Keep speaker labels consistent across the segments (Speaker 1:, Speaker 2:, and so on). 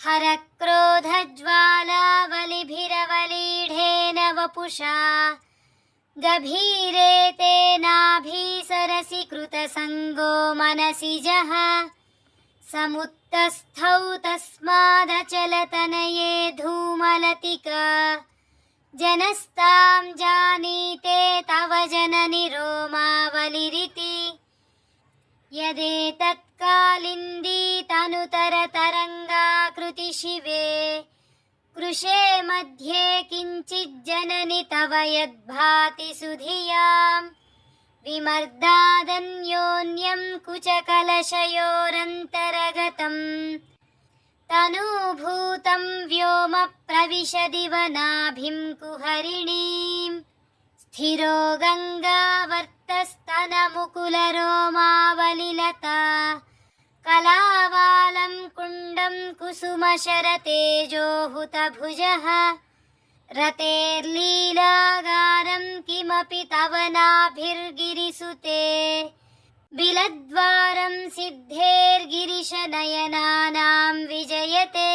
Speaker 1: हरक्रोधज्वालावलिभिरवलीढेन वपुषा गभीरे तेनाभिसरसि कृतसङ्गो मनसि जः समुत्तस्थौ तस्मादचलतनये धूमलतिका जनस्तां जानीते तव जननि रोमावलिरिति यदेतत्कालिन्दी तनुतरतरङ्गाकृति शिवे कृशे मध्ये किञ्चिज्जननि तव यद्भाति सुधियाम् विमर्दादन्योन्यं कुचकलशयोरन्तरगतं तनूभूतं व्योम प्रविशदिव नाभिं कुहरिणीं स्थिरो गङ्गावर्तस्तनमुकुलरोमावलिलता कलावालं कुण्डं कुसुमशरतेजोहुतभुजः रतेर्लीलागारं किमपि तव नाभिर्गिरिसुते बिलद्वारं सिद्धेर्गिरिशनयनानां विजयते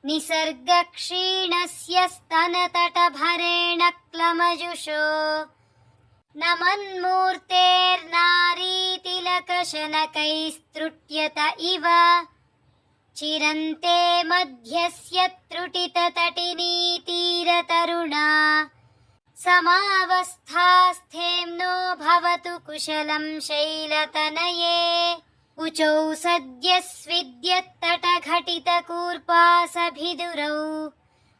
Speaker 1: निसर्गक्षीणस्य स्तनतटभरेण क्लमजुषो नमन्मूर्तेर्नारीतिलकशनकैस्तृट्यत इव चिरन्ते मध्यस्य त्रुटिततटिनीतीरतरुणा समावस्थास्थेम्नो भवतु कुशलं शैलतनये उचौ सद्यस्विद्यत्तटघटितकूर्पासभिदुरौ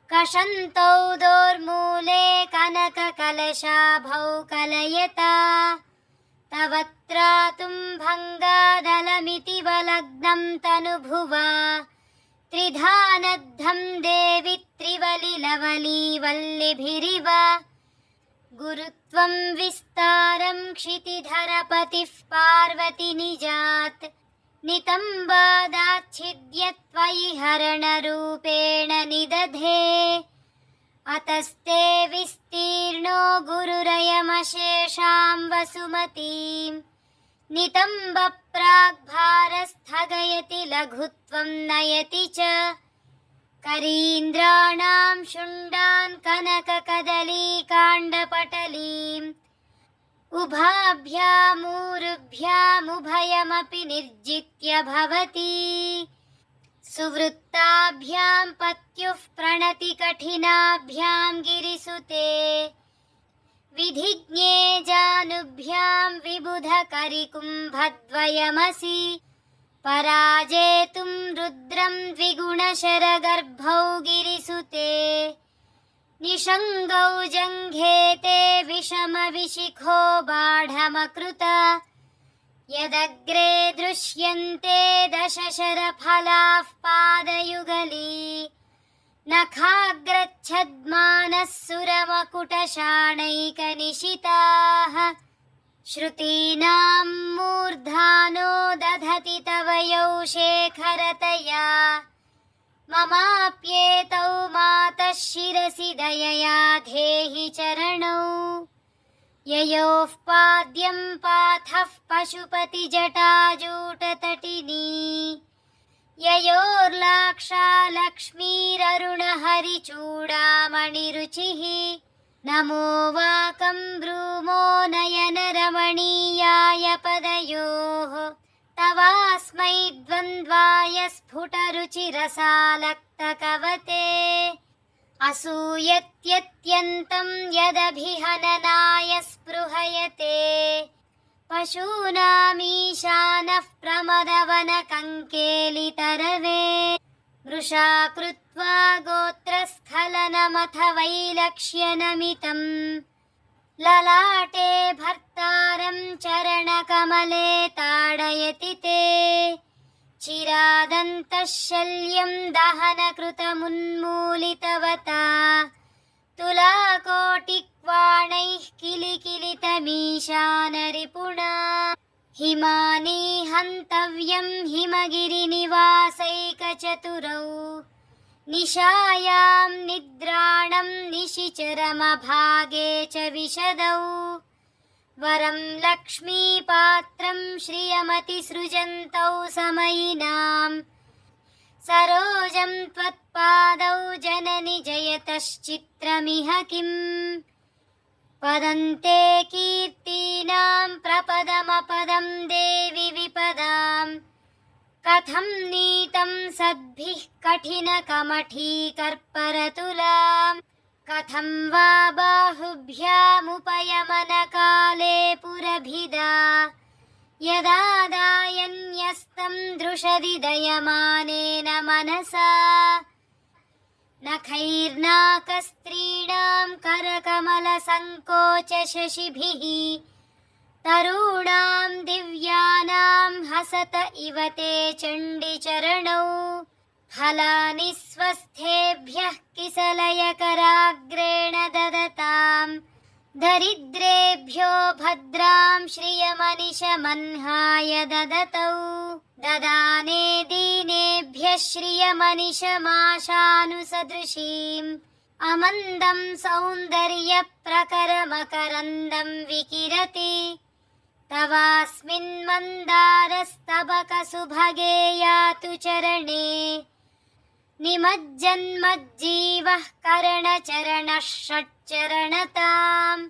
Speaker 1: कषन्तौ दोर्मूले कनककलशाभौ कलयता तव त्रातुं भङ्गादलमिति वलग्नं तनुभुवा त्रिधानद्धं देवि त्रिवलिलवलीवल्लिभिरिव गुरुत्वं विस्तारं क्षितिधरपतिः पार्वती निजात् नितम्बादाच्छिद्य त्वयि हरणरूपेण निदधे अतस्ते विस्तीर्णो गुरुरयमशेषां वसुमतीं नितम्बप्राग्भारस्थगयति लघुत्वं नयति च करीन्द्राणां शुण्डान् कनककदलीकाण्डपटलीम् उभाभ्यामूरुभ्यामुभयमपि निर्जित्य भवति सुवृत्ताभ्यां पत्युः प्रणति कठिनाभ्यां गिरिसुते विधिज्ञे जानुभ्यां विबुधकरिकुम्भद्वयमसि पराजेतुं रुद्रं द्विगुणशरगर्भौ गिरिसुते निषङ्गौ जङ्घेते विषमविशिखो बाढमकृत यदग्रे दृश्यन्ते दशशरफलाः पादयुगली नखाग्रच्छद्मानः सुरमकुटशाणैकनिशिताः श्रुतीनां मूर्धानो दधति तव यौ शेखरतया ममाप्येतौ मातः शिरसि दयया धेहि चरणौ ययोः पाद्यं पाथः पशुपतिजटाजूटतटिनी ययोर्लाक्षा लक्ष्मीररुणहरिचूडामणिरुचिः नमो वाकं ब्रूमो नयनरमणीयाय पदयोः तवास्मै द्वन्द्वाय स्फुटरुचिरसालक्तकवते असूयत्यत्यन्तं यदभिहननाय स्पृहयते पशूनामीशानः प्रमदवनकङ्केलितरवे मृषा कृत्वा गोत्रस्खलनमथ वैलक्ष्यनमितं ललाटे भर्तारं चरणकमले ताडयति ते चिरादन्तः शल्यं दहनकृतमुन्मूलितवता तुलाकोटिक्वाणैः किलिकिलितमीशानरिपुणा हिमानी हन्तव्यं हिमगिरिनिवासैकचतुरौ निशायां निद्राणं निशिचरमभागे च विशदौ वरं लक्ष्मीपात्रं श्रियमतिसृजन्तौ समयिनां सरोजं त्वत्पादौ जननि जयतश्चित्रमिह किम् पदन्ते कीर्तीनां प्रपदमपदं देवि विपदाम् कथं नीतं सद्भिः कठिनकमठीकर्परतुलाम् कथं वा बाहुभ्यामुपयमनकाले पुरभिदा यदादायन्यस्तं दृशदि दयमानेन मनसा नखैर्नाकस्त्रीणां करकमलसङ्कोचशशिभिः तरूणां दिव्यानां हसत इव ते चण्डिचरणौ फलानि स्वस्थेभ्यः किसलयकराग्रेण ददताम् दरिद्रेभ्यो भद्रां श्रियमनिशमह्नाय ददतौ ददाने दीनेभ्यः श्रियमनिशमाशानुसदृशीम् अमन्दं सौन्दर्यप्रकरमकरन्दं विकिरति तवास्मिन् मन्दारस्तबकसुभगे यातु चरणे निमज्जन्मज्जीवः करणचरणः षट्चरणताम्